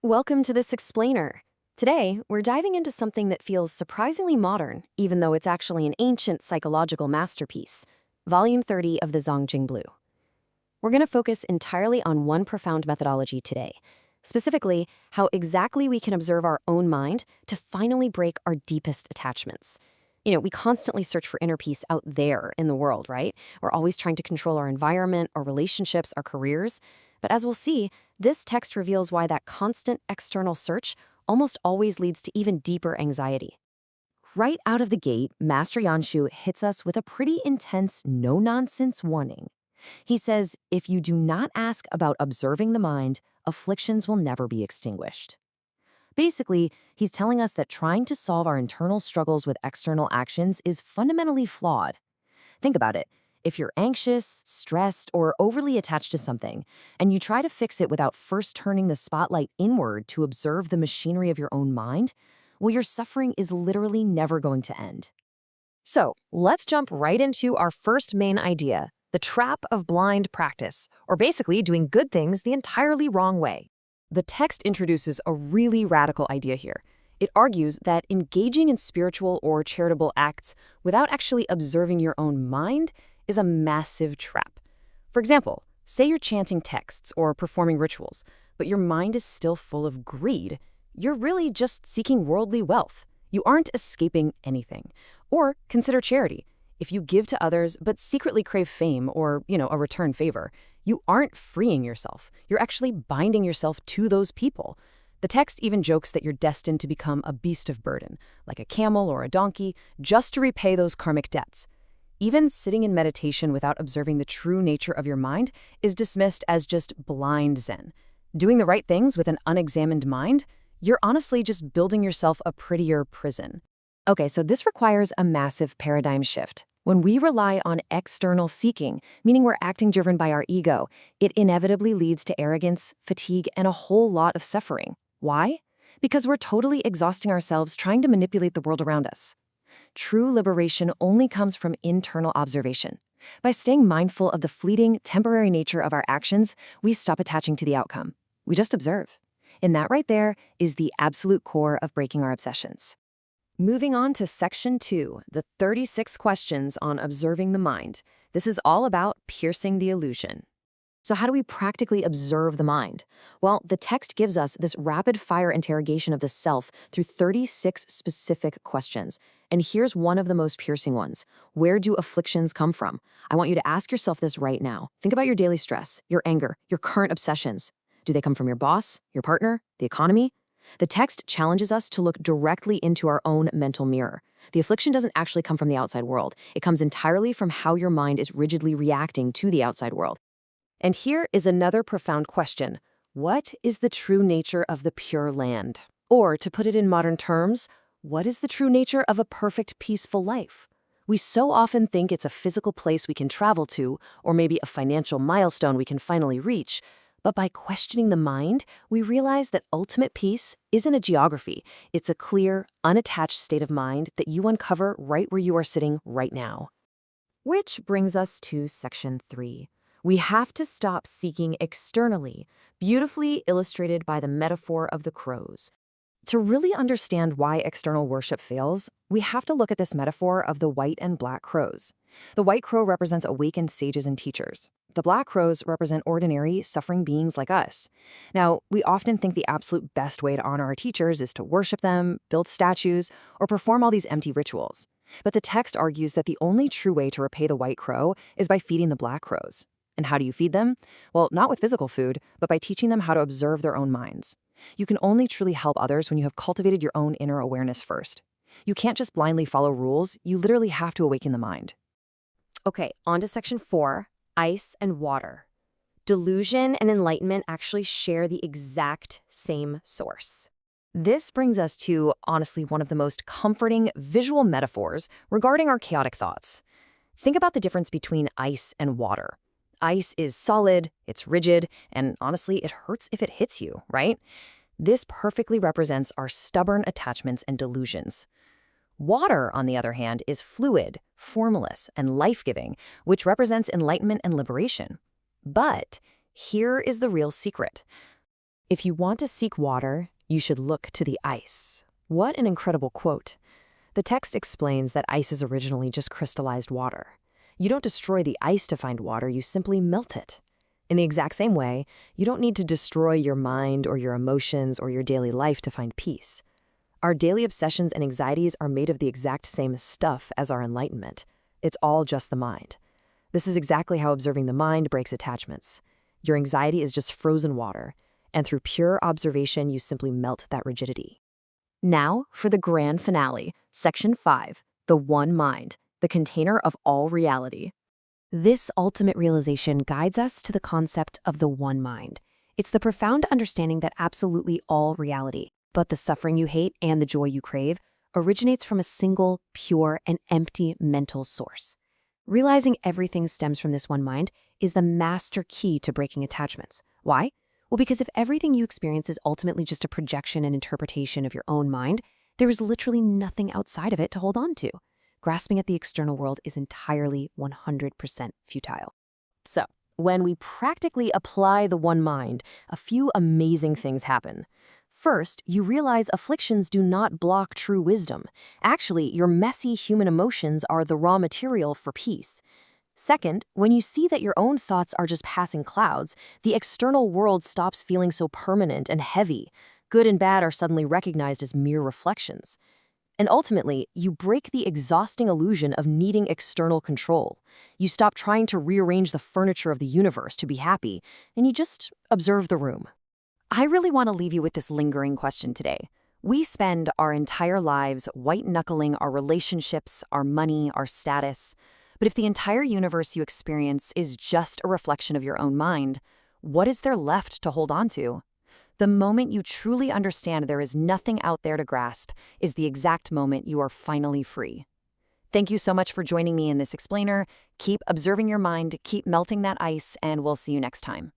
Welcome to this explainer. Today, we're diving into something that feels surprisingly modern, even though it's actually an ancient psychological masterpiece, Volume 30 of the Zongjing Blue. We're going to focus entirely on one profound methodology today, specifically how exactly we can observe our own mind to finally break our deepest attachments. We constantly search for inner peace out there in the world, right? We're always trying to control our environment, our relationships, our careers. But as we'll see, this text reveals why that constant external search almost always leads to even deeper anxiety. Right out of the gate, Master Yanshu hits us with a pretty intense, no-nonsense warning. He says, if you do not ask about observing the mind, afflictions will never be extinguished. Basically, he's telling us that trying to solve our internal struggles with external actions is fundamentally flawed. Think about it. If you're anxious, stressed, or overly attached to something, and you try to fix it without first turning the spotlight inward to observe the machinery of your own mind, well, your suffering is literally never going to end. So, let's jump right into our first main idea, the trap of blind practice, or basically doing good things the entirely wrong way. The text introduces a really radical idea here. It argues that engaging in spiritual or charitable acts without actually observing your own mind is a massive trap. For example, say you're chanting texts or performing rituals, but your mind is still full of greed. You're really just seeking worldly wealth. You aren't escaping anything. Or consider charity. If you give to others but secretly crave fame or, a return favor, you aren't freeing yourself. You're actually binding yourself to those people. The text even jokes that you're destined to become a beast of burden, like a camel or a donkey, just to repay those karmic debts. Even sitting in meditation without observing the true nature of your mind is dismissed as just blind Zen. Doing the right things with an unexamined mind, you're honestly just building yourself a prettier prison. Okay, so this requires a massive paradigm shift. When we rely on external seeking, meaning we're acting driven by our ego, it inevitably leads to arrogance, fatigue, and a whole lot of suffering. Why? Because we're totally exhausting ourselves trying to manipulate the world around us. True liberation only comes from internal observation. By staying mindful of the fleeting, temporary nature of our actions, we stop attaching to the outcome. We just observe. And that right there is the absolute core of breaking our obsessions. Moving on to Section 2, the 36 questions on observing the mind. This is all about piercing the illusion. So how do we practically observe the mind? Well, the text gives us this rapid-fire interrogation of the self through 36 specific questions. And here's one of the most piercing ones. Where do afflictions come from? I want you to ask yourself this right now. Think about your daily stress, your anger, your current obsessions. Do they come from your boss, your partner, the economy? The text challenges us to look directly into our own mental mirror. The affliction doesn't actually come from the outside world. It comes entirely from how your mind is rigidly reacting to the outside world. And here is another profound question. What is the true nature of the Pure Land? Or, to put it in modern terms, what is the true nature of a perfect, peaceful life? We so often think it's a physical place we can travel to, or maybe a financial milestone we can finally reach. But by questioning the mind, we realize that ultimate peace isn't a geography. It's a clear, unattached state of mind that you uncover right where you are sitting right now. Which brings us to Section 3. We have to stop seeking externally, beautifully illustrated by the metaphor of the crows. To really understand why external worship fails, we have to look at this metaphor of the white and black crows. The white crow represents awakened sages and teachers. The black crows represent ordinary, suffering beings like us. Now, we often think the absolute best way to honor our teachers is to worship them, build statues, or perform all these empty rituals. But the text argues that the only true way to repay the white crow is by feeding the black crows. And how do you feed them? Well, not with physical food, but by teaching them how to observe their own minds. You can only truly help others when you have cultivated your own inner awareness first. You can't just blindly follow rules, you literally have to awaken the mind. Okay, on to Section 4, ice and water. Delusion and enlightenment actually share the exact same source. This brings us to, honestly, one of the most comforting visual metaphors regarding our chaotic thoughts. Think about the difference between ice and water. Ice is solid, it's rigid, and honestly, it hurts if it hits you, right? This perfectly represents our stubborn attachments and delusions. Water, on the other hand, is fluid, formless, and life-giving, which represents enlightenment and liberation. But here is the real secret. If you want to seek water, you should look to the ice. What an incredible quote. The text explains that ice is originally just crystallized water. You don't destroy the ice to find water, you simply melt it. In the exact same way, you don't need to destroy your mind or your emotions or your daily life to find peace. Our daily obsessions and anxieties are made of the exact same stuff as our enlightenment. It's all just the mind. This is exactly how observing the mind breaks attachments. Your anxiety is just frozen water, and through pure observation, you simply melt that rigidity. Now for the grand finale, Section 5, the One Mind, the container of all reality. This ultimate realization guides us to the concept of the one mind. It's the profound understanding that absolutely all reality, both the suffering you hate and the joy you crave, originates from a single, pure, and empty mental source. Realizing everything stems from this one mind is the master key to breaking attachments. Why? Well, because if everything you experience is ultimately just a projection and interpretation of your own mind, there is literally nothing outside of it to hold on to. Grasping at the external world is entirely 100% futile. So, when we practically apply the one mind, a few amazing things happen. First, you realize afflictions do not block true wisdom. Actually, your messy human emotions are the raw material for peace. Second, when you see that your own thoughts are just passing clouds, the external world stops feeling so permanent and heavy. Good and bad are suddenly recognized as mere reflections. And ultimately, you break the exhausting illusion of needing external control. You stop trying to rearrange the furniture of the universe to be happy, and you just observe the room. I really want to leave you with this lingering question today. We spend our entire lives white-knuckling our relationships, our money, our status. But if the entire universe you experience is just a reflection of your own mind, what is there left to hold on to? The moment you truly understand there is nothing out there to grasp is the exact moment you are finally free. Thank you so much for joining me in this explainer. Keep observing your mind, keep melting that ice, and we'll see you next time.